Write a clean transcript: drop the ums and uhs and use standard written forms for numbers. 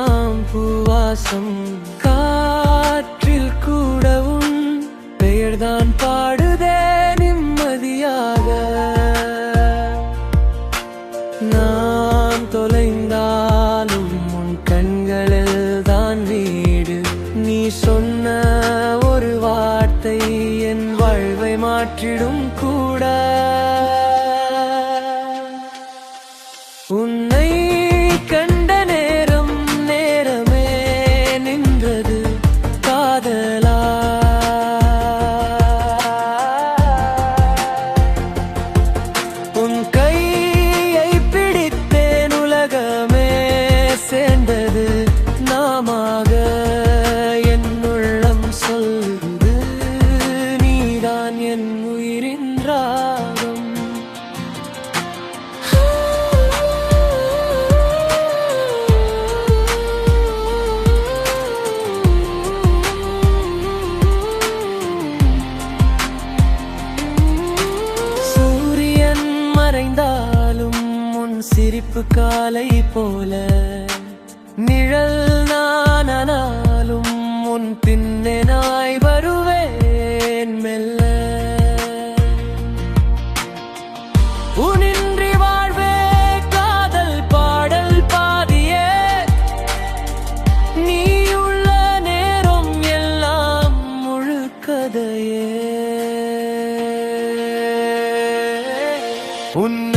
எல்லாம் பூவாசம் காற்றில் கூட உன் பெயர்தான் பாடுதே நிம்மதியாக. நான் தொலைந்தாலும் உன் கண்களில் தான் வீடு. நீ சொன்ன ஒரு வார்த்தை என் வாழ்வை மாற்றிடும் கூட. உன்னை கண்ட நேரம் நேரமே நின்றது காதலா. உன் கையை பிடித்தேன் உலகமே சேர்ந்தது நாமாக. என் உள்ளம் சொல்லுது நீதான் என் உயிரின் ராகம். மறைந்தாலும் உன் சிரிப்பு காலை போல நிழல் நானாலும் உன் பின்னே நாய் வருவேன் மெல்ல. உனின்றி வாழ்வே காதல் பாடல் பாதியே. நீ உள்ள நேரம் எல்லாம் முழுக்கதையே. உன்னை